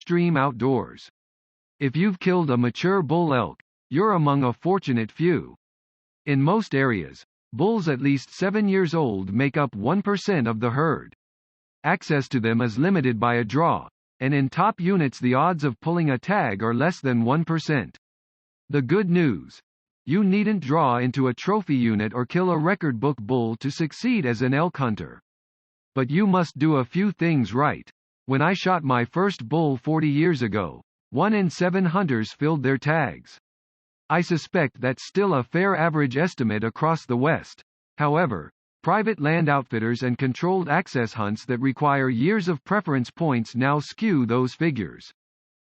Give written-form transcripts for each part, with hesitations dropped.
extreme outdoors. If you've killed a mature bull elk, you're among a fortunate few. In most areas, bulls at least 7 years old make up 1% of the herd. Access to them is limited by a draw, and in top units the odds of pulling a tag are less than 1%. The good news: you needn't draw into a trophy unit or kill a record book bull to succeed as an elk hunter. But you must do a few things right. When I shot my first bull 40 years ago, 1 in 7 hunters filled their tags. I suspect that's still a fair average estimate across the West. However, private land outfitters and controlled access hunts that require years of preference points now skew those figures.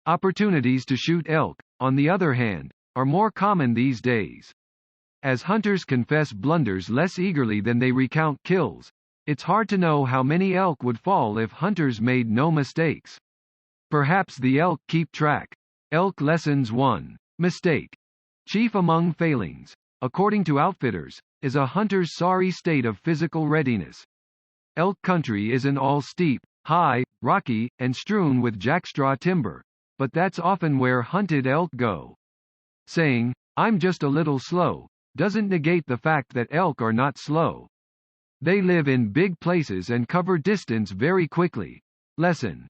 Opportunities to shoot elk, on the other hand, are more common these days. As hunters confess blunders less eagerly than they recount kills, it's hard to know how many elk would fall if hunters made no mistakes. Perhaps the elk keep track. Elk Lessons 1. Mistake. Chief among failings, according to outfitters, is a hunter's sorry state of physical readiness. Elk country isn't all steep, high, rocky, and strewn with jackstraw timber, but that's often where hunted elk go. Saying, "I'm just a little slow," doesn't negate the fact that elk are not slow. They live in big places and cover distance very quickly. Lesson.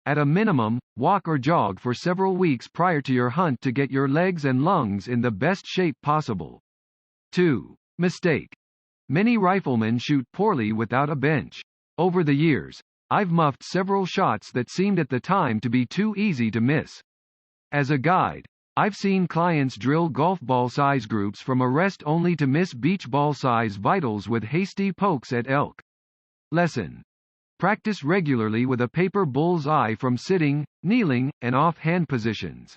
At a minimum, walk or jog for several weeks prior to your hunt to get your legs and lungs in the best shape possible. 2. Mistake. Many riflemen shoot poorly without a bench. Over the years, I've muffed several shots that seemed at the time to be too easy to miss. As a guide, I've seen clients drill golf ball size groups from a rest only to miss beach ball size vitals with hasty pokes at elk. Lesson. Practice regularly with a paper bull's eye from sitting, kneeling, and off-hand positions.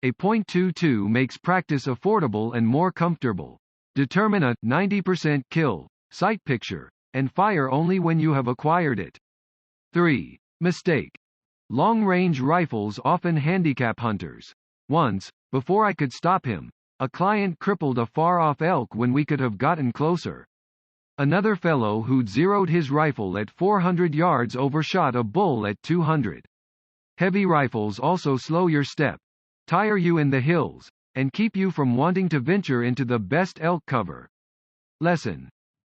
A .22 makes practice affordable and more comfortable. Determine a 90% kill sight picture, and fire only when you have acquired it. 3. Mistake. Long-range rifles often handicap hunters. Once, before I could stop him, a client crippled a far-off elk when we could have gotten closer. Another fellow who'd zeroed his rifle at 400 yards overshot a bull at 200. Heavy rifles also slow your step, tire you in the hills, and keep you from wanting to venture into the best elk cover. Lesson.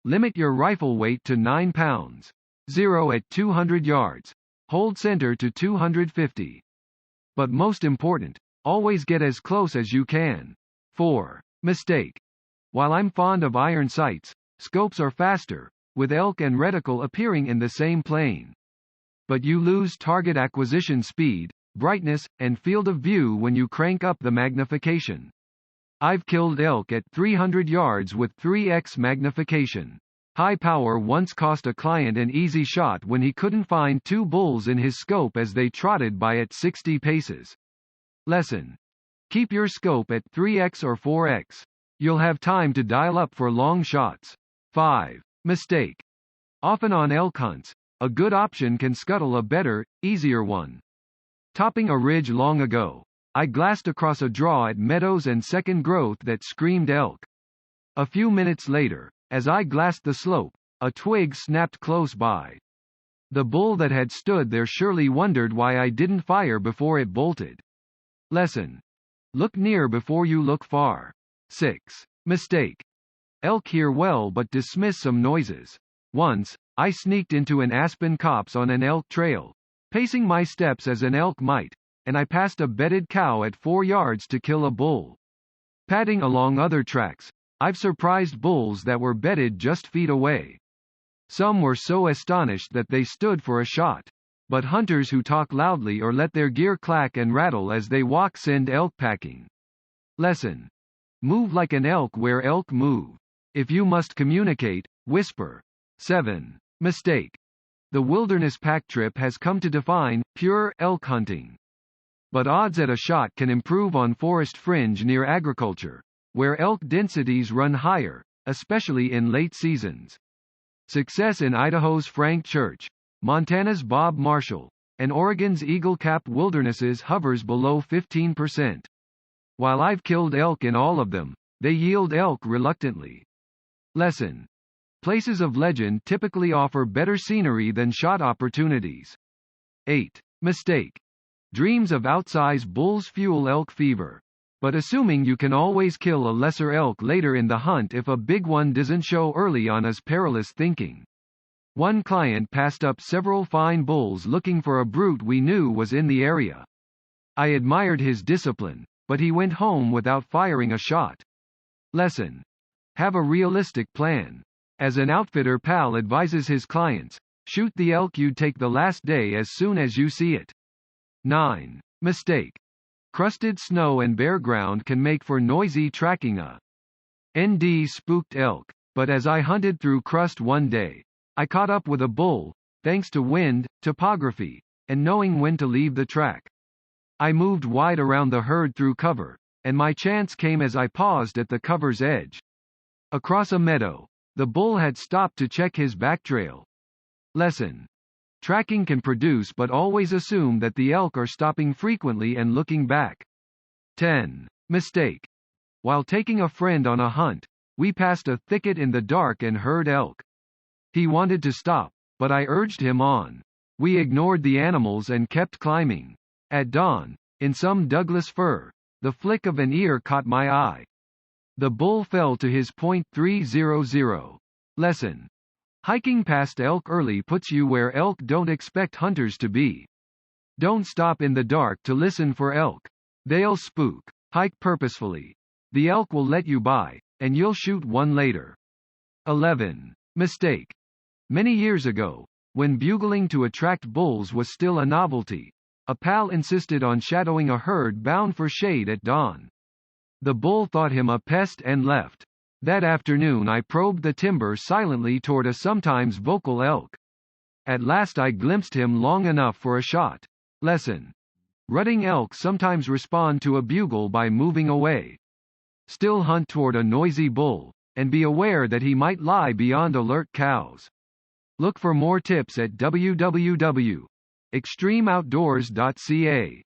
Limit your rifle weight to 9 pounds. Zero at 200 yards. Hold center to 250. But most important, always get as close as you can. 4. Mistake. While I'm fond of iron sights, scopes are faster, with elk and reticle appearing in the same plane. But you lose target acquisition speed, brightness, and field of view when you crank up the magnification. I've killed elk at 300 yards with 3x magnification. High power once cost a client an easy shot when he couldn't find 2 bulls in his scope as they trotted by at 60 paces. Lesson. Keep your scope at 3x or 4x. You'll have time to dial up for long shots. 5. Mistake. Often on elk hunts, a good option can scuttle a better, easier one. Topping a ridge long ago, I glassed across a draw at meadows and second growth that screamed elk. A few minutes later, as I glassed the slope, a twig snapped close by. The bull that had stood there surely wondered why I didn't fire before it bolted. Lesson. Look near before you look far. 6. Mistake. Elk hear well but dismiss some noises. Once, I sneaked into an aspen copse on an elk trail, pacing my steps as an elk might, and I passed a bedded cow at 4 yards to kill a bull. Padding along other tracks, I've surprised bulls that were bedded just feet away. Some were so astonished that they stood for a shot. But hunters who talk loudly or let their gear clack and rattle as they walk send elk packing. Lesson. Move like an elk where elk move. If you must communicate, whisper. 7. Mistake. The wilderness pack trip has come to define pure elk hunting. But odds at a shot can improve on forest fringe near agriculture, where elk densities run higher, especially in late seasons. Success in Idaho's Frank Church, Montana's Bob Marshall, and Oregon's Eagle Cap wildernesses hovers below 15%. While I've killed elk in all of them, they yield elk reluctantly. Lesson. Places of legend typically offer better scenery than shot opportunities. 8. Mistake. Dreams of outsized bulls fuel elk fever. But assuming you can always kill a lesser elk later in the hunt if a big one doesn't show early on is perilous thinking. One client passed up several fine bulls looking for a brute we knew was in the area. I admired his discipline, but he went home without firing a shot. Lesson: have a realistic plan. As an outfitter pal advises his clients, shoot the elk you'd take the last day as soon as you see it. 9. Mistake. Crusted snow and bare ground can make for noisy tracking. A ND spooked elk, but as I hunted through crust one day, I caught up with a bull, thanks to wind, topography, and knowing when to leave the track. I moved wide around the herd through cover, and my chance came as I paused at the cover's edge. Across a meadow, the bull had stopped to check his back trail. Lesson: tracking can produce, but always assume that the elk are stopping frequently and looking back. 10. Mistake. While taking a friend on a hunt, we passed a thicket in the dark and heard elk. He wanted to stop, but I urged him on. We ignored the animals and kept climbing. At dawn, in some Douglas fir, the flick of an ear caught my eye. The bull fell to his .300. Lesson: hiking past elk early puts you where elk don't expect hunters to be. Don't stop in the dark to listen for elk. They'll spook. Hike purposefully. The elk will let you by, and you'll shoot one later. 11. Mistake. Many years ago, when bugling to attract bulls was still a novelty, a pal insisted on shadowing a herd bound for shade at dawn. The bull thought him a pest and left. That afternoon I probed the timber silently toward a sometimes vocal elk. At last I glimpsed him long enough for a shot. Lesson: rutting elk sometimes respond to a bugle by moving away. Still hunt toward a noisy bull, and be aware that he might lie beyond alert cows. Look for more tips at www.extremeoutdoors.ca.